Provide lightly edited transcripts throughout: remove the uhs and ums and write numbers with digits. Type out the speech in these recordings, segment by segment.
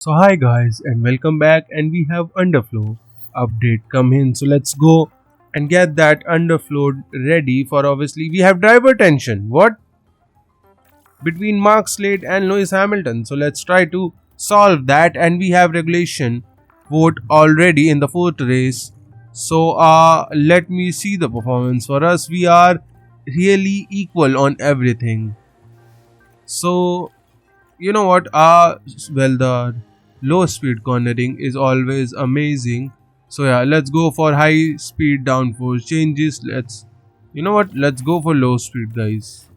So hi guys and welcome back, and we have underflow update come in. So let's go and get that underflow ready for. Obviously we have driver tension. What? Between Mark Slade and Lewis Hamilton. So let's try to solve that, and we have regulation vote already in the fourth race. So let me see the performance. For us, we are really equal on everything. So you know what, the low speed cornering is always amazing. So yeah, let's go for high speed downforce changes. Let's go for low speed, guys.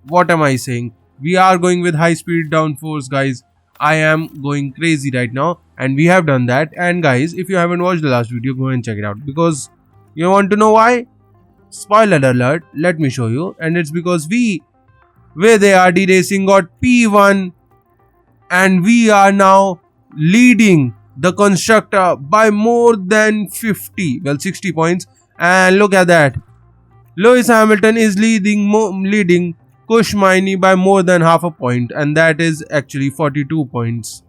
What am I saying? We are going with high speed downforce, guys. I am going crazy right now, and we have done that. And guys, if you haven't watched the last video, go and check it out, because you want to know why. Spoiler alert, let me show you. And it's because we where they are racing got P1, and we are now leading the constructor by more than 60 points. And look at that, Lewis Hamilton is leading Kush Miney by more than half a point, and that is actually 42 points.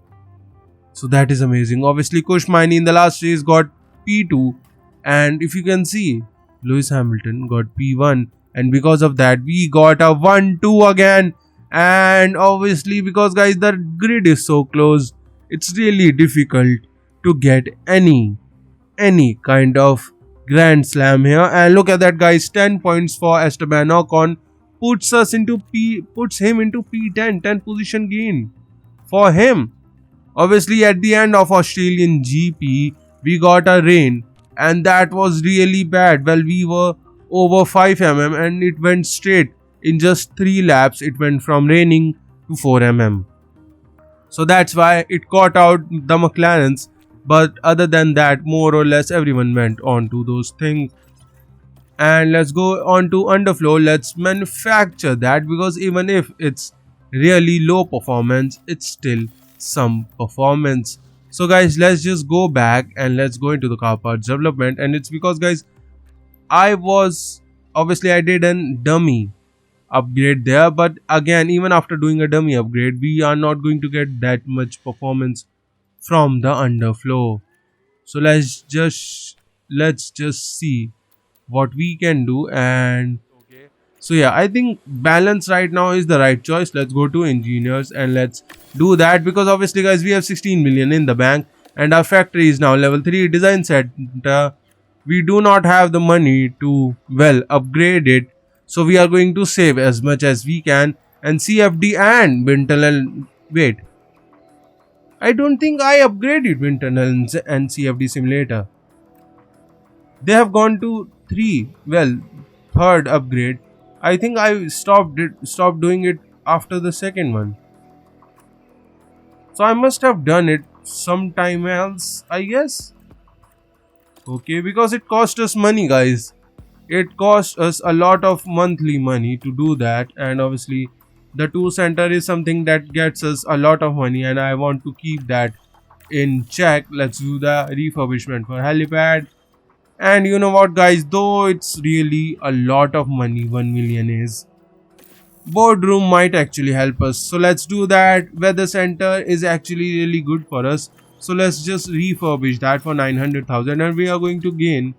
So that is amazing. Obviously Kush Miney in the last race got P2, and if you can see, Lewis Hamilton got P1, and because of that we got a 1-2 again. And obviously, because guys, the grid is so close, it's really difficult to get any kind of grand slam here. And look at that, guys, 10 points for Esteban Ocon puts him into P10, 10 position gain for him. Obviously, at the end of Australian GP, we got a rain, and that was really bad. Well, we were over 5 mm, and it went straight. In just 3 laps, it went from raining to 4 mm. So that's why it caught out the McLarens. But other than that, more or less everyone went on to those things. And let's go on to underflow. Let's manufacture that, because even if it's really low performance, it's still some performance. So guys, let's just go back and let's go into the car parts development. And it's because, guys, I did a dummy upgrade there, but again, even after doing a dummy upgrade, we are not going to get that much performance from the underflow. So let's just see what we can do. And so yeah, I think balance right now is the right choice. Let's go to engineers and let's do that, because obviously, guys, we have 16 million in the bank, and our factory is now level 3 design center. We do not have the money to upgrade it, so we are going to save as much as we can. And CFD and wind tunnel, wait, I don't think I upgraded wind tunnel and CFD simulator. They have gone to third upgrade. I think I stopped doing it after the second one, so I must have done it sometime else, I guess. Okay, because it cost us money, guys. It cost us a lot of monthly money to do that, and obviously the tool center is something that gets us a lot of money, and I want to keep that in check. Let's do the refurbishment for helipad. And you know what, guys, though it's really a lot of money, 1 million is, boardroom might actually help us. So let's do that. Weather center is actually really good for us, so let's just refurbish that for 900,000, and we are going to gain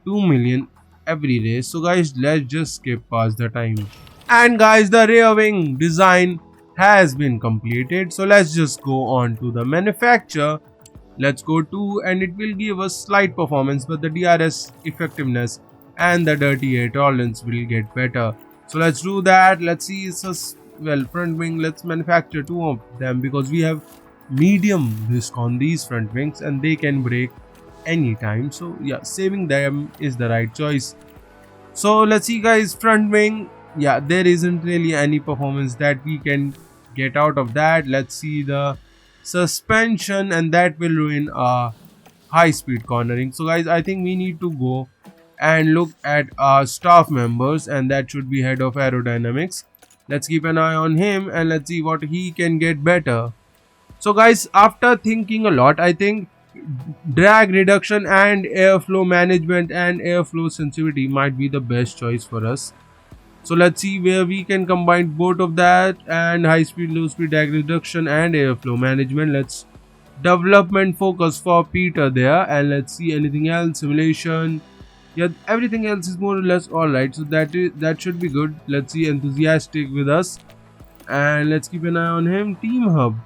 2 million every race. So guys, let's just skip past the time. And guys, the rear wing design has been completed, so let's just go on to the manufacture. Let's go to, and it will give us slight performance, but the DRS effectiveness and the dirty air tolerance will get better. So let's do that. Let's see, front wing, let's manufacture 2 of them, because we have medium risk on these front wings and they can break anytime. So yeah, saving them is the right choice. So let's see, guys, front wing, yeah, there isn't really any performance that we can get out of that. Let's see the suspension, and that will ruin high speed cornering. So guys, I think we need to go and look at our staff members, and that should be head of aerodynamics. Let's keep an eye on him and let's see what he can get better. So guys, after thinking a lot, I think drag reduction and airflow management and airflow sensitivity might be the best choice for us. So let's see where we can combine both of that, and high speed, low speed, drag reduction and airflow management. Let's development focus for Peter there, and let's see anything else. Simulation, yeah, everything else is more or less all right, so that should be good. Let's see enthusiastic with us, and let's keep an eye on him. Team hub,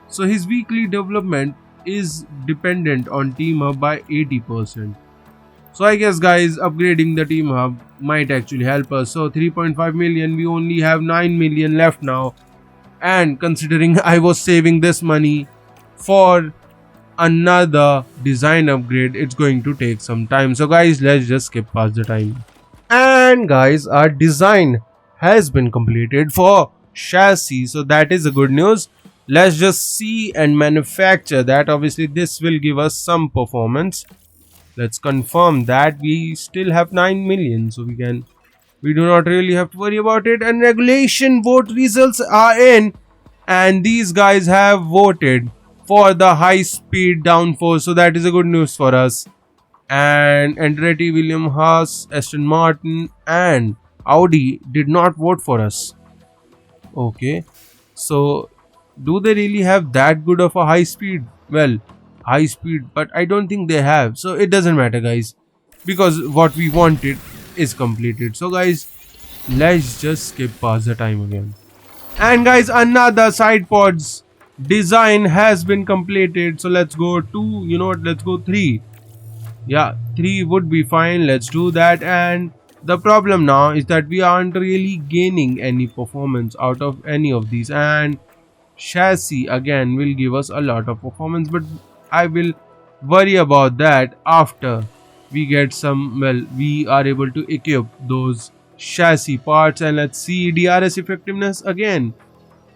so his weekly development is dependent on team hub by 80%. So I guess guys, upgrading the team hub might actually help us. So 3.5 million, we only have 9 million left now, and considering I was saving this money for another design upgrade, it's going to take some time. So guys, let's just skip past the time. And guys, our design has been completed for chassis, so that is a good news. Let's just see and manufacture that. Obviously this will give us some performance. Let's confirm that we still have 9 million, so we do not really have to worry about it. And regulation vote results are in, and these guys have voted for the high speed downforce, so that is a good news for us. And Andretti, William Haas, Aston Martin and Audi did not vote for us. Okay, so do they really have that good of a high speed? Well, high speed, but I don't think they have, so it doesn't matter guys, because what we wanted is completed. So guys, let's just skip past the time again. And guys, another side pods design has been completed, so let's go 2, you know what, let's go 3. Yeah, 3 would be fine, let's do that. And the problem now is that we aren't really gaining any performance out of any of these, and chassis again will give us a lot of performance, but I will worry about that after we get some, well, we are able to equip those chassis parts. And let's see, DRS effectiveness again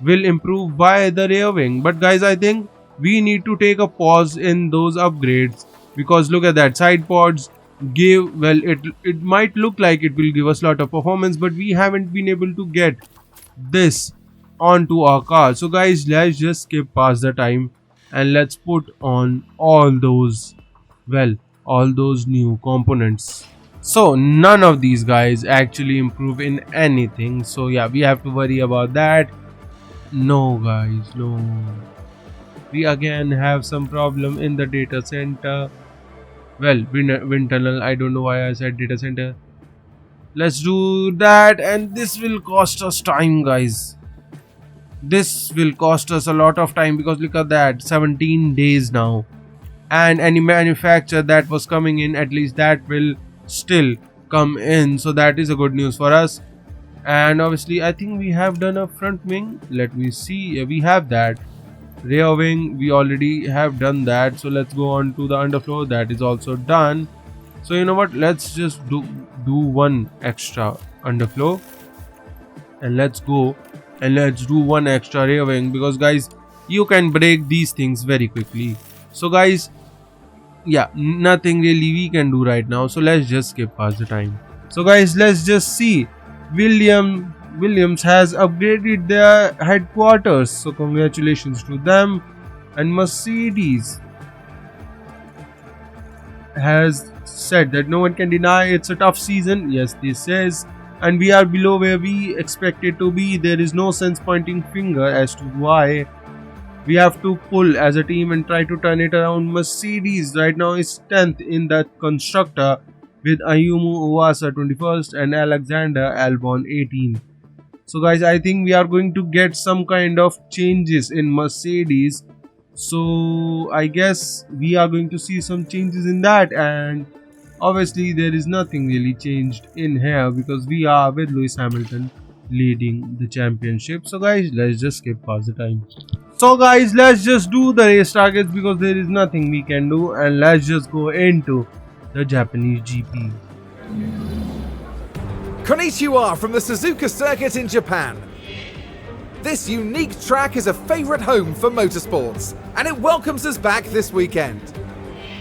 will improve by the rear wing. But guys, I think we need to take a pause in those upgrades, because look at that, side pods give, well, it might look like it will give us a lot of performance, but we haven't been able to get this onto our car. So guys, let's just skip past the time and let's put on all those, well, all those new components. So none of these guys actually improve in anything, so yeah, we have to worry about that. No guys, no, we again have some problem in the data center. Well, wind tunnel, I don't know why I said data center. Let's do that, and this will cost us time guys. This will cost us a lot of time, because look at that, 17 days now, and any manufacturer that was coming in, at least that will still come in, so that is a good news for us. And obviously I think we have done a front wing. Let me see, we have that. Rear wing, we already have done that, so let's go on to the underfloor. That is also done. So you know what, let's just do one extra underfloor, and let's go and let's do one extra rear wing, because guys, you can break these things very quickly. So guys, yeah, nothing really we can do right now, so let's just skip past the time. So guys, let's just see, Williams has upgraded their headquarters, so congratulations to them. And Mercedes has said that no one can deny it's a tough season. Yes, this is, and we are below where we expected to be. There is no sense pointing finger as to why. We have to pull as a team and try to turn it around. Mercedes right now is 10th in the constructor, with Ayumu Uwasa 21st and Alexander Albon 18th. So guys, I think we are going to get some kind of changes in Mercedes, so I guess we are going to see some changes in that. And obviously there is nothing really changed in here, because we are with Lewis Hamilton leading the championship. So guys, let's just skip past the time. So guys, let's just do the race targets, because there is nothing we can do, and let's just go into the Japanese GP. Konnichiwa from the Suzuka circuit in Japan. This unique track is a favourite home for motorsports, and it welcomes us back this weekend.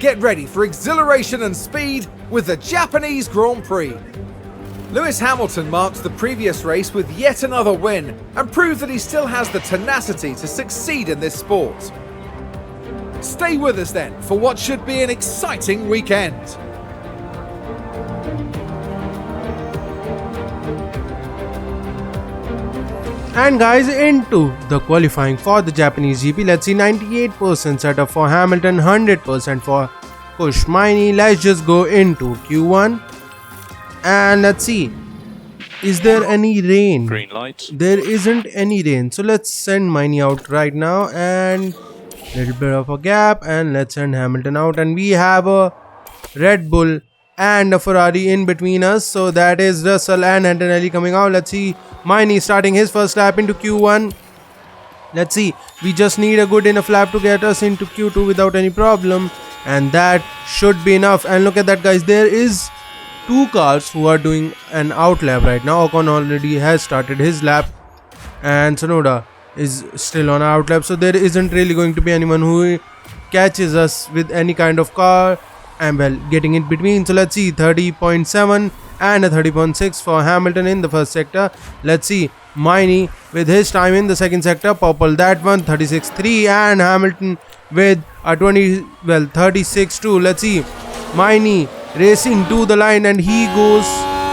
Get ready for exhilaration and speed with the Japanese Grand Prix. Lewis Hamilton marked the previous race with yet another win and proved that he still has the tenacity to succeed in this sport. Stay with us then for what should be an exciting weekend. And guys, into the qualifying for the Japanese GP, let's see, 98% setup for Hamilton, 100% for Kushmaini. Let's just go into Q1 and let's see, is there any rain? Green light. There isn't any rain, so let's send Miney out right now and little bit of a gap, and let's send Hamilton out, and we have a Red Bull and a Ferrari in between us, so that is Russell and Antonelli coming out. Let's see, Miney starting his first lap into Q1. Let's see, we just need a good enough lap to get us into Q2 without any problem, and that should be enough. And look at that, guys, there is two cars who are doing an out lap right now. Ocon already has started his lap and Tsunoda is still on out lap, so there isn't really going to be anyone who catches us with any kind of car and well getting in between. So let's see, 30.7 and a 30.6 for Hamilton in the first sector. Let's see, Miney with his time in the second sector, purple that one, 36.3, and Hamilton with a 36.2. Let's see, Miney racing to the line and he goes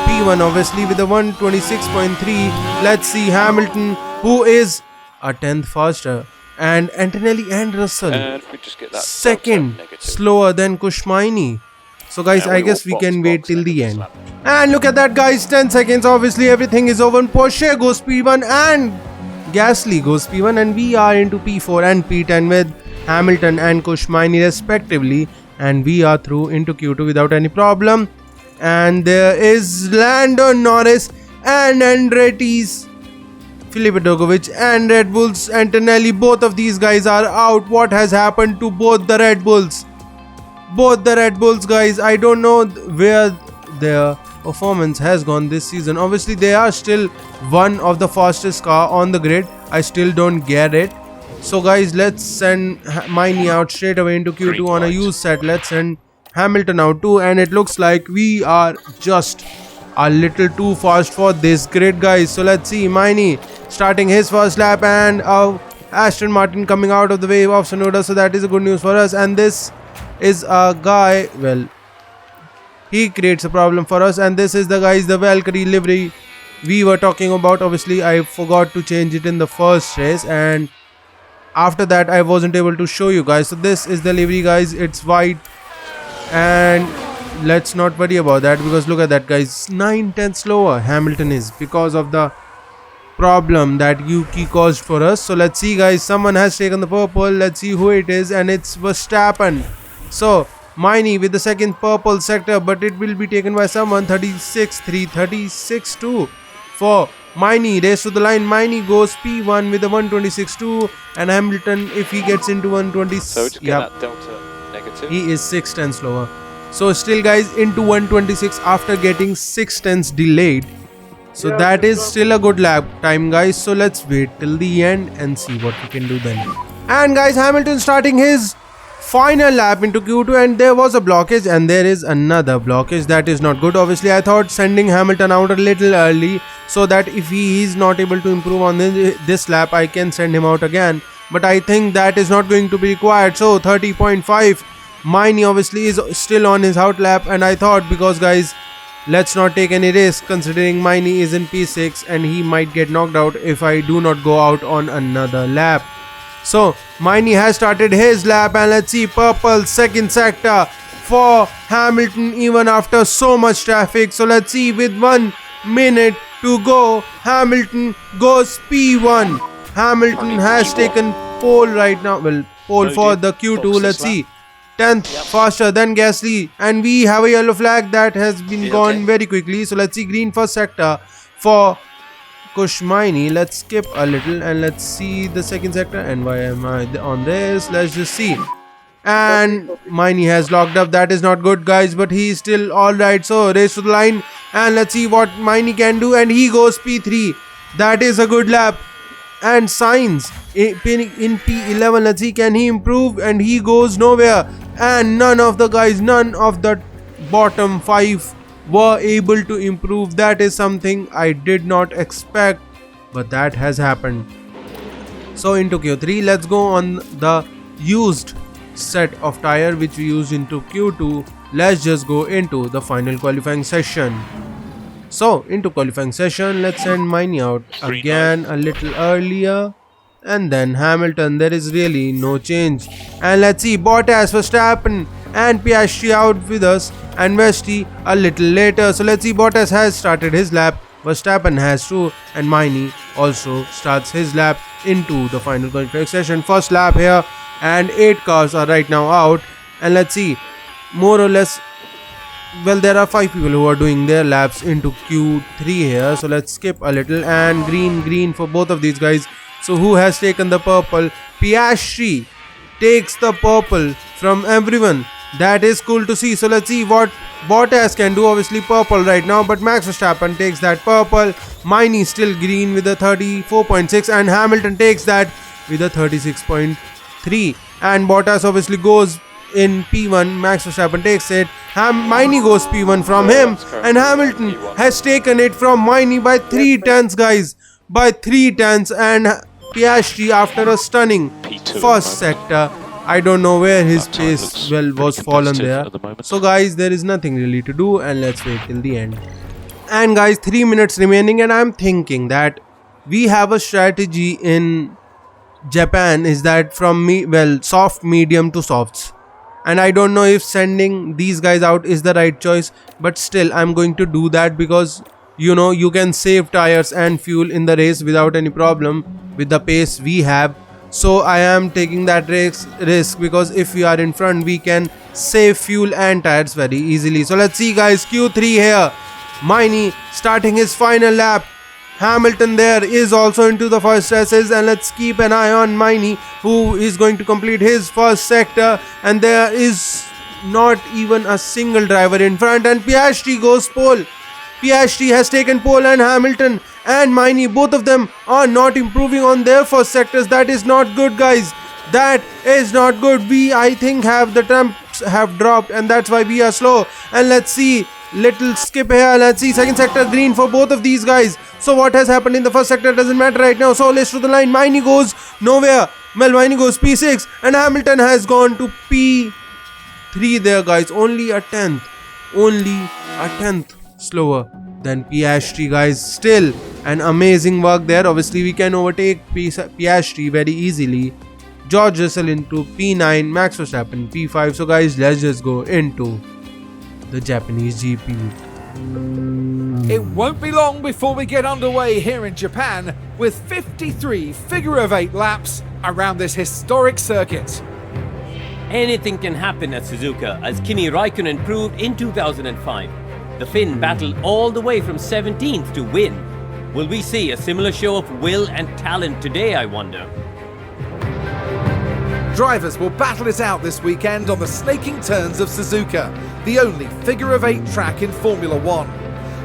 P1 obviously with a 126.3. Let's see Hamilton, who is a 10th faster, and Antonelli and Russell And we just get that second negative. slower than Kushmaini. So guys, Yeah, I we guess will we can box wait till the next end. lap. And look at that, guys, 10 seconds, obviously everything is over. Porsche goes P1 and Gasly goes P1, and we are into P4 and P10 with Hamilton and Kushmaini respectively, and we are through into Q2 without any problem. And there is Lando Norris and Andretti's Felipe Drogovic and Red Bulls Antonelli. Both of these guys are out. What has happened to both the Red Bulls? Both the Red Bulls, guys, I don't know where their performance has gone this season. Obviously they are still one of the fastest car on the grid. I still don't get it. So guys, let's send Miney out straight away into Q2 on a used set. Let's send Hamilton out too, and it looks like we are just a little too fast for this grid, guys. So let's see, Miney starting his first lap, and Aston Martin coming out of the way of Tsunoda, so that is a good news for us. And this is a guy, well, he creates a problem for us, and this is the guys, the Valkyrie livery we were talking about. Obviously I forgot to change it in the first race, and after that I wasn't able to show you guys. So this is the livery, guys, it's white, and let's not worry about that, because look at that, guys, 9/10 slower Hamilton is because of the problem that Yuki caused for us. So let's see, guys, someone has taken the purple. Let's see who it is, and it's Verstappen. So Miney with the second purple sector, but it will be taken by someone. 36.3, 36.2 for Miney. Race to the line, Miney goes P1 with a 126.2, and Hamilton, if he gets into 120, So to get yep, that delta negative. he is 6/10 slower. So still, guys, into 126 after getting 6/10 delayed. So that is still a good lap time, guys. So let's wait till the end and see what we can do then. And guys, Hamilton starting his final lap into Q2, and there was a blockage, and there is another blockage. That is not good. Obviously I thought sending Hamilton out a little early, so that if he is not able to improve on this lap, I can send him out again, but I think that is not going to be required. So 30.5, Miney obviously is still on his out lap, and I thought, because guys, let's not take any risk considering Miney is in P6 and he might get knocked out if I do not go out on another lap. So Miney has started his lap, and let's see, purple second sector for Hamilton even after so much traffic. So let's see, with 1 minute to go, Hamilton goes P1. Hamilton has taken pole right now, well, pole for the Q2. Let's see, 10th faster than Gasly, and we have a yellow flag that has been gone very quickly. So let's see, green first sector for Kushmaini. Let's skip a little and let's see the second sector. And why am I on this? Let's just see. And Miney has locked up. That is not good, guys, but he is still alright. So race to the line, and let's see what Miney can do, and he goes P3. That is a good lap. And Sainz in P11, let's see, can he improve? And he goes nowhere. And none of the guys, none of the bottom 5 were able to improve. That is something I did not expect, but that has happened. So into Q3, let's go on the used set of tire which we used into Q2. Let's just go into the final qualifying session. So into qualifying session, let's send Miney out again a little earlier. And then Hamilton, there is really no change. And let's see, Bottas, Verstappen and Piastri out with us, and Vesti a little later. So let's see, Bottas has started his lap, Verstappen has too, and Miney also starts his lap into the final qualifying session. First lap here, and 8 cars are right now out. And let's see, more or less, well, there are 5 people who are doing their laps into Q3 here. So let's skip a little, and green for both of these guys. So who has taken the purple? Piastri takes the purple from everyone. That is cool to see. So let's see what Bottas can do. Obviously purple right now, but Max Verstappen takes that purple. Miney still green with a 34.6, and Hamilton takes that with a 36.3. And Bottas obviously goes in P1. Max Verstappen takes it. Miney goes P1 from him, and Hamilton has taken it from Miney by 3 tenths, guys. By 3 tenths. And Piastri, after a stunning first sector, I don't know where his pace was fallen there. So guys, there is nothing really to do, and let's wait till the end. And guys, 3 minutes remaining, and I'm thinking that we have a strategy in Japan, is that from soft, medium to softs. And I don't know if sending these guys out is the right choice, but still I'm going to do that, because you know, you can save tires and fuel in the race without any problem with the pace we have. So I am taking that risk because if we are in front, we can save fuel and tires very easily. So let's see guys, Q3 here, Miney starting his final lap. Hamilton there is also into the first races, and let's keep an eye on Miney, who is going to complete his first sector, and there is not even a single driver in front, and Piastri goes pole. Piastri has taken pole, and Hamilton and Miney, both of them are not improving on their first sectors. That is not good, guys. That is not good. We, I think, have the temps have dropped, and that's why we are slow. And let's see, little skip here. Let's see, second sector green for both of these guys. So what has happened in the first sector doesn't matter right now. So let's to the line. Miney goes nowhere. Well, Miney goes P6, and Hamilton has gone to P3 there, guys. Only a tenth slower than Piastri, guys. Still an amazing work there. Obviously we can overtake Piastri very easily. George Russell into P9, Max Verstappen P5. So guys, let's just go into the Japanese GP. It won't be long before we get underway here in Japan with 53 figure-of-8 laps around this historic circuit. Anything can happen at Suzuka, as Kimi Raikkonen proved in 2005. The Finn battled all the way from 17th to win. Will we see a similar show of will and talent today, I wonder? Drivers will battle it out this weekend on the snaking turns of Suzuka, the only figure-of-8 track in Formula 1.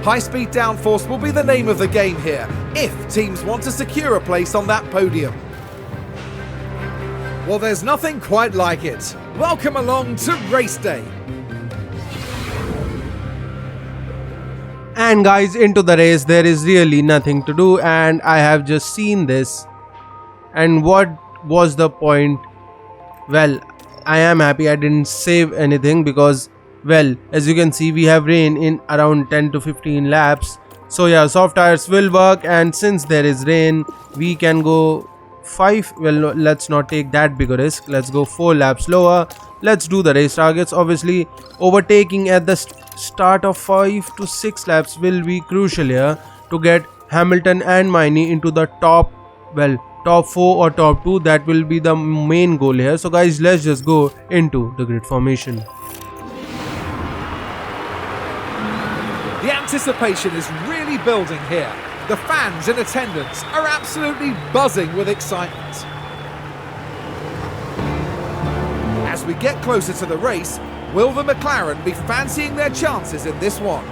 High-speed downforce will be the name of the game here, if teams want to secure a place on that podium. Well, there's nothing quite like it. Welcome along to race day. And guys, into the race, there is really nothing to do, and I have just seen this. And what was the point? Well, I am happy I didn't save anything, because, well, as you can see, we have rain in around 10 to 15 laps. So yeah, soft tires will work, and since there is rain, we can go 5. Well, no, let's not take that big a risk. Let's go 4 laps lower. Let's do the race targets. Obviously, overtaking at the start of 5 to 6 laps will be crucial here to get Hamilton and Miney into the top 4 or top 2. That will be the main goal here. So guys, let's just go into the grid formation. The anticipation is really building here. The fans in attendance are absolutely buzzing with excitement. As we get closer to the race, will the McLaren be fancying their chances in this one?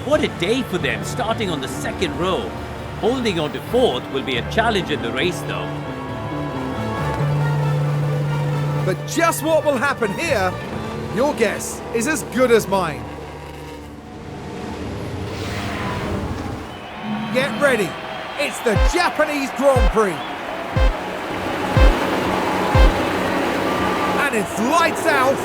What a day for them, starting on the second row. Holding on to fourth will be a challenge in the race though. But just what will happen here, your guess is as good as mine. Get ready, it's the Japanese Grand Prix. And it's lights out,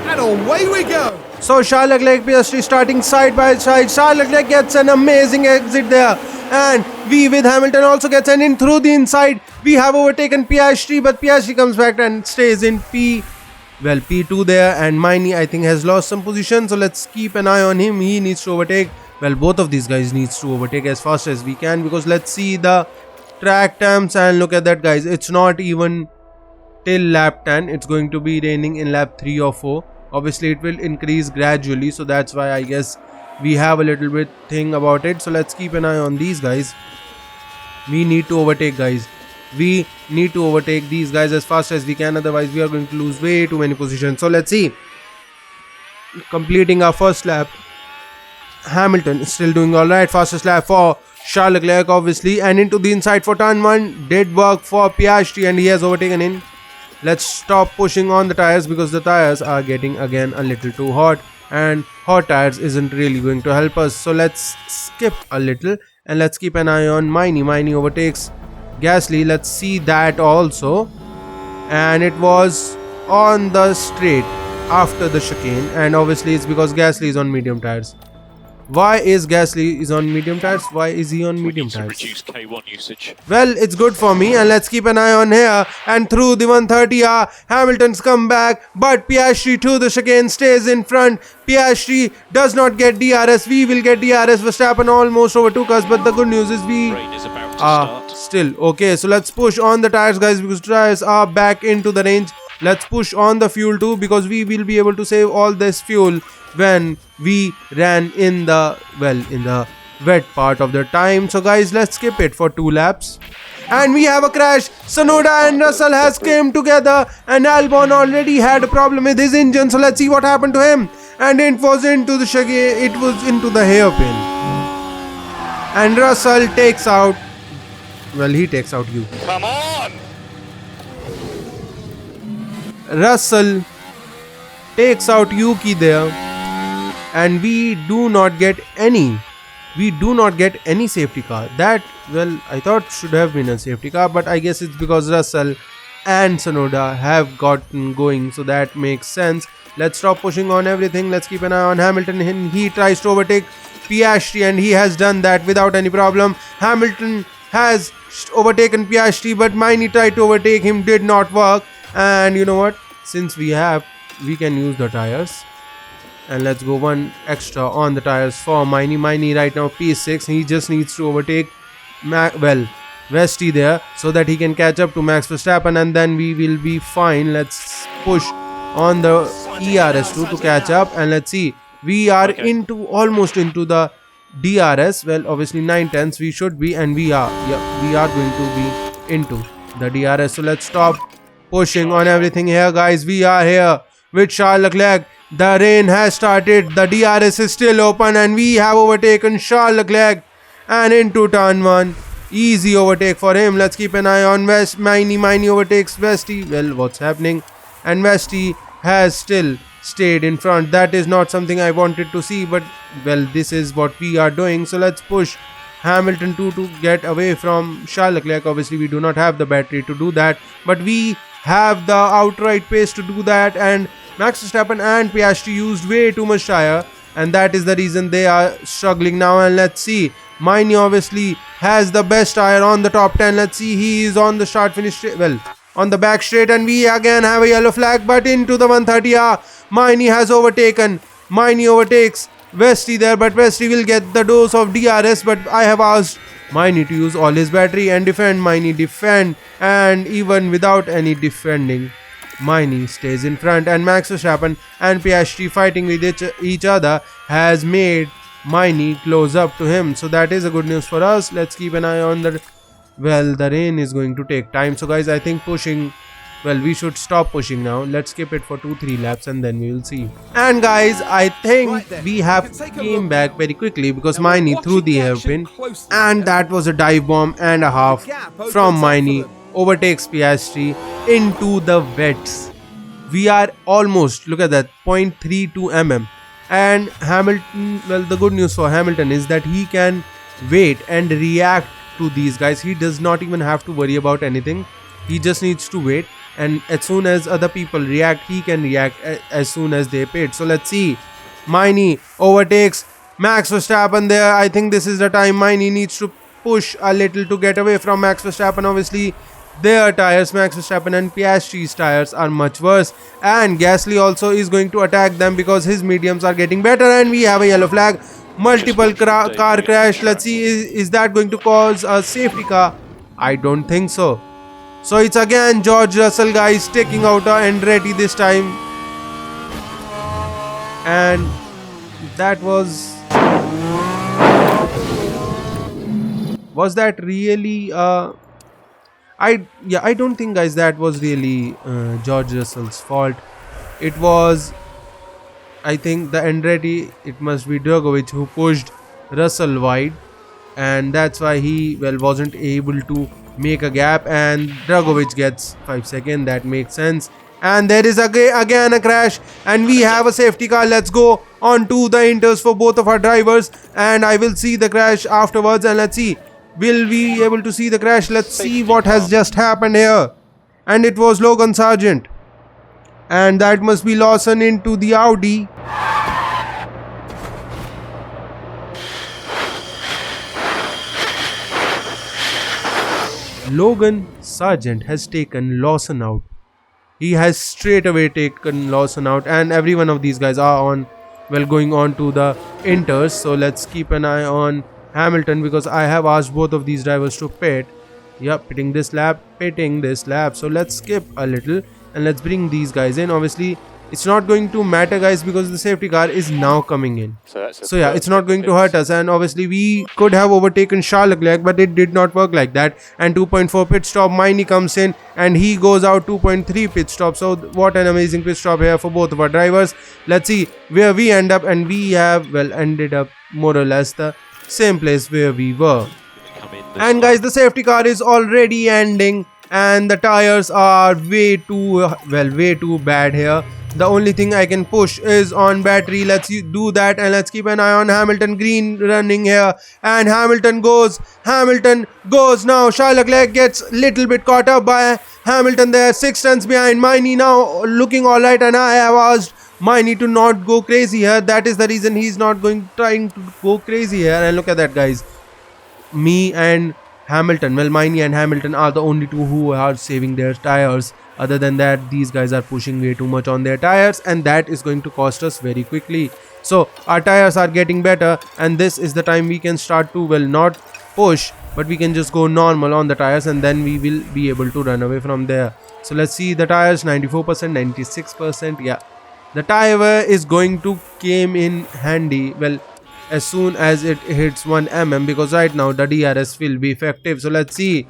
and away we go. So Charles Leclerc, Piastri starting side by side. Charles Leclerc gets an amazing exit there. And we with Hamilton also gets an in through the inside. We have overtaken Piastri, but Piastri comes back and stays in P2 there. And Maini, I think, has lost some position. So let's keep an eye on him. He needs to overtake. Well, both of these guys needs to overtake as fast as we can, because let's see the track times, and look at that, guys. It's not even till lap 10. It's going to be raining in lap 3 or 4. Obviously it will increase gradually, so that's why I guess we have a little bit thing about it. So let's keep an eye on these guys. We need to overtake, guys. We need to overtake these guys as fast as we can, otherwise we are going to lose way too many positions. So let's see. Completing our first lap, Hamilton is still doing alright. Fastest lap for Charles Leclerc, obviously, and into the inside for turn 1 did work for Piastri, and he has overtaken in. Let's stop pushing on the tires, because the tires are getting again a little too hot, and hot tires isn't really going to help us. So let's skip a little and let's keep an eye on Maini. Maini overtakes Gasly. Let's see that also, and it was on the straight after the chicane, and obviously it's because Gasly is on medium tires. Why is Gasly is on medium tires? Why is he on medium tires? Reduce K1 usage. Well, it's good for me, and let's keep an eye on here. And through the 130R, Hamilton's come back, but Piastri to the chicane stays in front. Piastri does not get DRS. We will get DRS. Verstappen almost overtook us, but the good news is we Rain is about to are start. still okay. So let's push on the tires, guys, because tires are back into the range. Let's push on the fuel too, because we will be able to save all this fuel when we ran in the wet part of the time. So guys, let's skip it for 2 laps. And we have a crash. Tsunoda and Russell has came together, and Albon already had a problem with his engine. So let's see what happened to him. And it was into the chicane, it was into the hairpin, and Russell takes out, well, he takes out you. Come on! Russell takes out Yuki there, and we do not get any safety car. That, well, I thought should have been a safety car, but I guess it's because Russell and Tsunoda have gotten going, so that makes sense. Let's stop pushing on everything. Let's keep an eye on Hamilton. He tries to overtake Piastri, and he has done that without any problem. Hamilton has overtaken Piastri, but Maini tried to overtake him, did not work. And you know what, since we can use the tires, and let's go 1 extra on the tires for Maini right now P6. He just needs to overtake Vesti there, so that he can catch up to Max Verstappen, and then we will be fine. Let's push on the ERS2 to catch up, and let's see, we are almost into the DRS. Well, obviously 9/10 we should be, and we are going to be into the DRS. So let's stop pushing on everything here, guys. We are here with Charles Leclerc. The rain has started, the DRS is still open, and we have overtaken Charles Leclerc, and into turn 1. Easy overtake for him. Let's keep an eye on Maini overtakes Vesti. Well, what's happening? And Vesti has still stayed in front. That is not something I wanted to see, but well, this is what we are doing. So let's push Hamilton to get away from Charles Leclerc. Obviously we do not have the battery to do that, but we have the outright pace to do that, and Max Verstappen and Piastri used way too much tire, and that is the reason they are struggling now. And let's see, Maini obviously has the best tire on the top 10. Let's see, he is on the start finish on the back straight, and we again have a yellow flag, but into the 130R, Maini has overtaken. Maini overtakes Vesti there, but Vesti will get the dose of DRS, but I have asked Maini to use all his battery and defend. Maini defend, and even without any defending, Maini stays in front, and Max Verstappen and Piastri fighting with each other has made Maini close up to him. So that is a good news for us. Let's keep an eye on the rain is going to take time. So guys, I think pushing, well, we should stop pushing now. Let's skip it for 2-3 laps, and then we will see. And guys, I think we have came back very quickly, because Maini threw the hairpin, and that was a dive bomb and a half from Maini. Overtakes Piastri into the wets. We are almost, look at that, 0.32 mm. And Hamilton, well, the good news for Hamilton is that he can wait and react to these guys. He does not even have to worry about anything. He just needs to wait, and as soon as other people react, he can react as soon as they paid. So let's see, Miney overtakes Max Verstappen there. I think this is the time Miney needs to push a little to get away from Max Verstappen. Obviously, their tires, Max Verstappen and Piastri's tires, are much worse. And Gasly also is going to attack them because his mediums are getting better. And we have a yellow flag. Multiple car crash. Let's see, is that going to cause a safety car? I don't think so. So it's again George Russell, guys, taking out Andretti this time. And that was that really I don't think, guys, that was really George Russell's fault. It was, I think, the Andretti, it must be Dragovic who pushed Russell wide, and that's why he wasn't able to make a gap, and Dragovic gets 5 seconds. That makes sense. And there is again a crash, and we have a safety car. Let's go on to the inters for both of our drivers, and I will see the crash afterwards. And let's see, will we be able to see the crash? Let's see what has just happened here. And it was Logan Sargent, and that must be Lawson into the Audi. Logan Sargent has taken Lawson out. He has straight away taken Lawson out, and every one of these guys are on, going on to the inters. So let's keep an eye on Hamilton, because I have asked both of these drivers to pit. Yep, pitting this lap. So let's skip a little and let's bring these guys in. Obviously, it's not going to matter, guys, because the safety car is now coming in. So yeah, it's not going to hurt us. And obviously, we could have overtaken Charles Leclerc, but it did not work like that. And 2.4 pit stop, Miney comes in and he goes out 2.3 pit stop. So what an amazing pit stop here for both of our drivers. Let's see where we end up, and we have ended up more or less the same place where we were. And guys, the safety car is already ending, and the tires are way too bad here. The only thing I can push is on battery. Let's do that, and let's keep an eye on Hamilton. Green running here, and Hamilton goes now. Charles Leclerc gets little bit caught up by Hamilton there, 6 tenths behind. Miney now looking alright, and I have asked Miney to not go crazy here. That is the reason he's not trying to go crazy here. And look at that, guys. Me and Hamilton, Miney and Hamilton are the only two who are saving their tires. Other than that, these guys are pushing way too much on their tires, and that is going to cost us very quickly. So our tires are getting better, and this is the time we can start to not push, but we can just go normal on the tires, and then we will be able to run away from there. So let's see the tires. 94%, 96%. Yeah, the tire wear is going to came in handy as soon as it hits 1 mm, because right now the DRS will be effective. So let's see,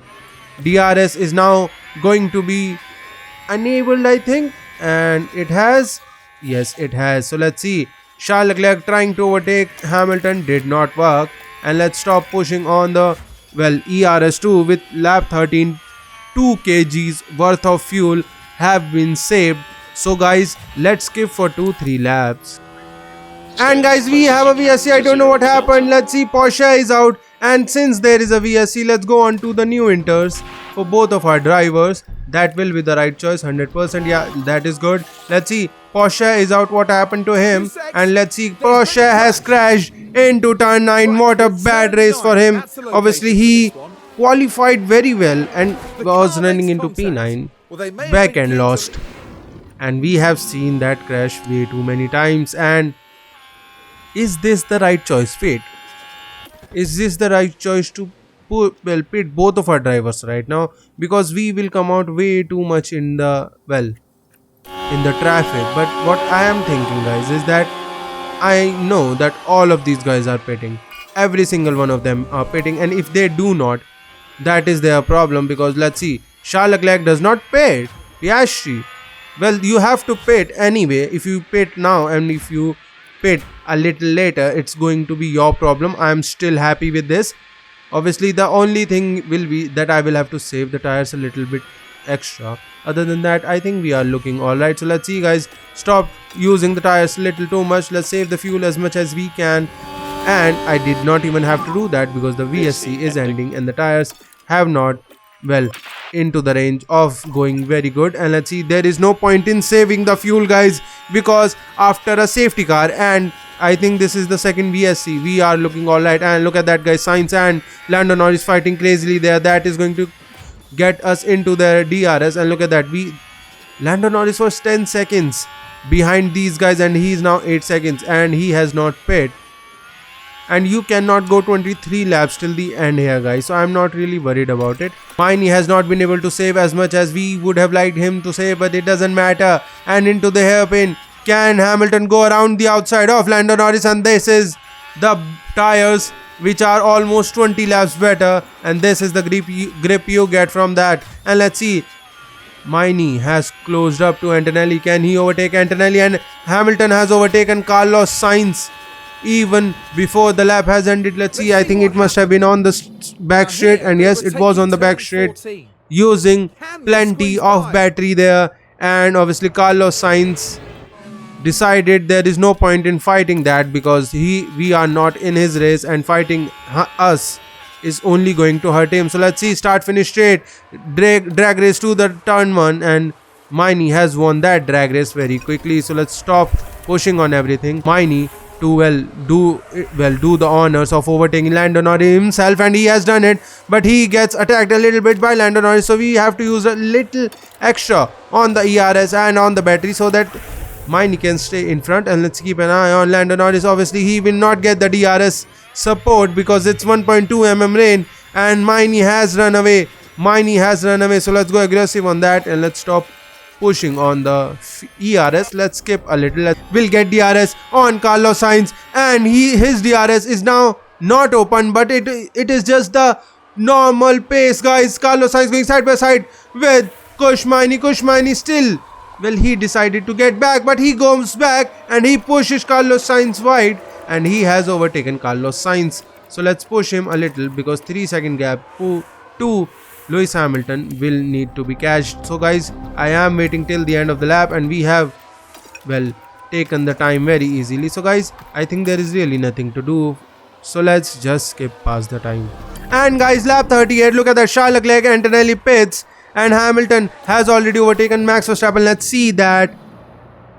DRS is now going to be enabled, I think, and it has. Yes, it has. So let's see, Charles Leclerc trying to overtake Hamilton, did not work. And let's stop pushing on the ERS2 with lap 13. 2 kgs worth of fuel have been saved. So guys, let's skip for 2-3 laps. And guys, we have a VSC. I don't know what happened. Let's see, Porsche is out, and since there is a VSC, let's go on to the new inters for both of our drivers. That will be the right choice, 100%. Yeah, that is good. Let's see, Porsche is out. What happened to him? And let's see, Porsche has crashed into turn 9. What a bad race for him. Obviously, he qualified very well and was running into P9 back and lost. And we have seen that crash way too many times. And is this the right choice, Fate? Is this the right choice to pit both of our drivers right now? Because we will come out way too much in the in the traffic. But what I am thinking, guys, is that I know that all of these guys are pitting. Every single one of them are pitting, and if they do not, that is their problem. Because let's see, Charles Leclerc does not pit. Piastri, you have to pit anyway. If you pit now and if you pit a little later, it's going to be your problem. I am still happy with this. Obviously, the only thing will be that I will have to save the tires a little bit extra. Other than that, I think we are looking alright. So let's see, guys, stop using the tires a little too much. Let's save the fuel as much as we can. And I did not even have to do that because the VSC is ending and the tires have not into the range of going very good. And let's see, there is no point in saving the fuel, guys, because after a safety car and I think this is the second VSC. We are looking alright. And look at that, guys. Sainz and Lando Norris fighting crazily there. That is going to get us into the DRS. And look at that. Lando Norris was 10 seconds behind these guys, and he is now 8 seconds, and he has not pit. And you cannot go 23 laps till the end here, guys, so I'm not really worried about it. Miney has not been able to save as much as we would have liked him to save, but it doesn't matter. And into the hairpin, can Hamilton go around the outside of Lando Norris? And this is the tires which are almost 20 laps better, and this is the grip you get from that. And let's see, Miney has closed up to Antonelli. Can he overtake Antonelli? And Hamilton has overtaken Carlos Sainz even before the lap has ended. Let's see, I think it must have been on the back straight, and yes, it was on the back straight, using plenty of battery there. And obviously Carlos Sainz decided there is no point in fighting that, because we are not in his race, and fighting us is only going to hurt him. So let's see, start finish straight, drag race to the turn 1, and Miney has won that drag race very quickly. So let's stop pushing on everything. Miney to do the honors of overtaking Lando Norris himself, and he has done it, but he gets attacked a little bit by Lando Norris, so we have to use a little extra on the ERS and on the battery so that Miney can stay in front. And let's keep an eye on Lando Norris. Obviously he will not get the DRS support because it's 1.2 mm rain, and Miney has run away. So let's go aggressive on that, and let's stop pushing on the ERS. Let's skip a little. We'll get DRS on Carlos Sainz, and his DRS is now not open, but it is just the normal pace, guys. Carlos Sainz going side by side with Kush Miney still. Well, he decided to get back, but he goes back and he pushes Carlos Sainz wide, and he has overtaken Carlos Sainz. So let's push him a little, because 3-second gap to Lewis Hamilton will need to be catched. So guys, I am waiting till the end of the lap, and we have, well, taken the time very easily. So guys, I think there is really nothing to do, so let's just skip past the time. And guys, lap 38, look at that, Charles Leclerc, Antonelli pits, and Hamilton has already overtaken Max Verstappen. Let's see that.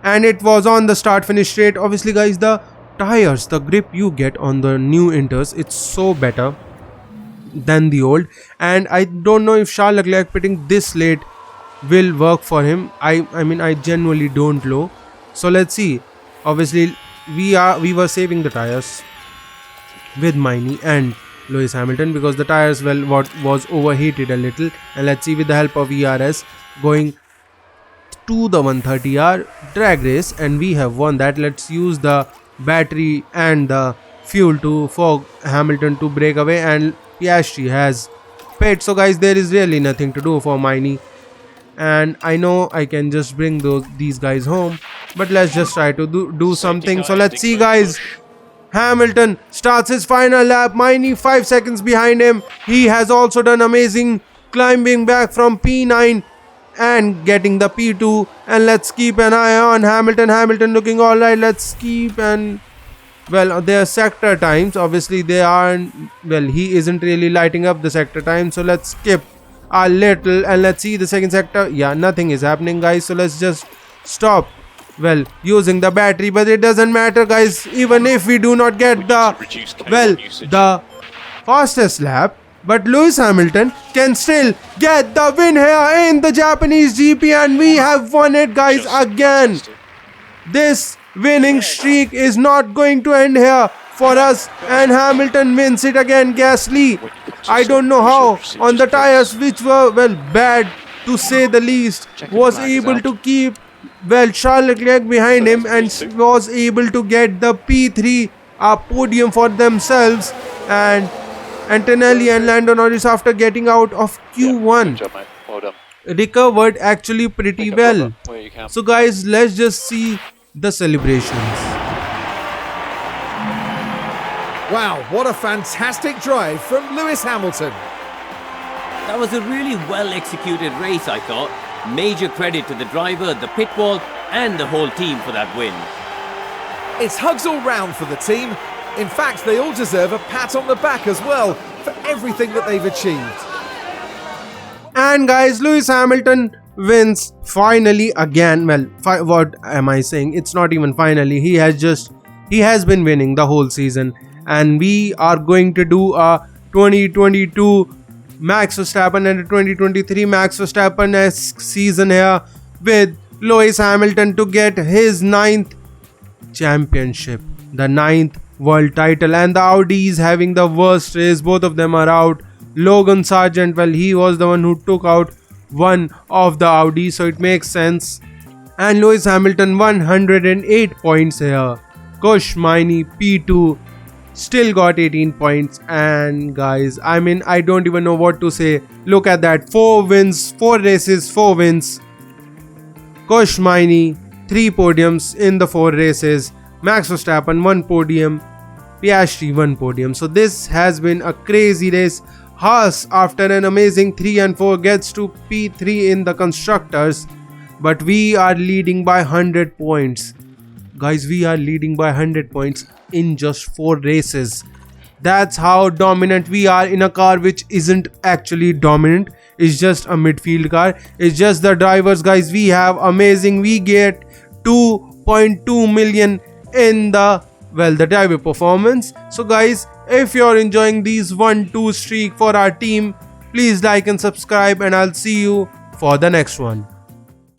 And it was on the start finish straight. Obviously guys, the tires, the grip you get on the new Inters, it's so better than the old, and I don't know if Charles Leclerc pitting this late will work for him. I mean, I genuinely don't know. So let's see. Obviously we were saving the tires with Miney and Lewis Hamilton, because the tires, well, was overheated a little. And let's see, with the help of ERS, going to the 130R drag race, and we have won that. Let's use the battery and the fuel for Hamilton to break away, and Piastri has pit. So guys, there is really nothing to do for Miney, and I know I can just bring these guys home, but let's just try to do something. So let's see guys, Hamilton starts his final lap, Miney 5 seconds behind him. He has also done amazing climbing back from P9 and getting the P2, and let's keep an eye on Hamilton looking alright. Let's keep and, well, their sector times, obviously they aren't, well, he isn't really lighting up the sector time, so let's skip a little and let's see the second sector. Yeah, nothing is happening guys, so let's just stop, well, using the battery. But it doesn't matter guys, even if we do not get the fastest lap, but Lewis Hamilton can still get the win here in the Japanese GP, and we have won it guys again. This winning streak is not going to end here for us, and Hamilton wins it again. Gasly, I don't know how, on the tires which were, well, bad to say the least, was able to keep, well, Charles Leclerc behind him, and was able to get the P3 podium for themselves. And Antonelli and Lando Norris, after getting out of Q1, Good job, mate. Well done. recovered actually pretty Pick up well. brother, where you can. So guys, let's just see the celebrations. Wow, what a fantastic drive from Lewis Hamilton. That was a really well executed race, I thought. Major credit to the driver, the pit wall, and the whole team for that win. It's hugs all round for the team. In fact, they all deserve a pat on the back as well for everything that they've achieved. And guys, Lewis Hamilton wins finally again. Well, what am I saying? It's not even finally. He has just He has been winning the whole season, and we are going to do a 2022 Max Verstappen and a 2023 Max Verstappen-esque season here with Lewis Hamilton to get his 9th championship, the 9th world title. And the Audi is having the worst race. Both of them are out. Logan Sargent, well, he was the one who took out one of the Audi, so it makes sense. And Lewis Hamilton 108 points here. Kush Miney P2 still got 18 points. And guys, I mean, I don't even know what to say. Look at that, 4 wins, 4 races, 4 wins. Kush Miney 3 podiums in the 4 races. Max Verstappen 1 podium. Piastri 1 podium. So this has been a crazy race. Haas, after an amazing 3 and 4, gets to P3 in the constructors, but we are leading by 100 points. Guys, we are leading by 100 points in just 4 races. That's how dominant we are in a car which isn't actually dominant. It's just a midfield car. It's just the drivers, guys. We have amazing. We get 2.2 million in the driver performance. So guys, if you're enjoying these 1-2 streak for our team, please like and subscribe, and I'll see you for the next one.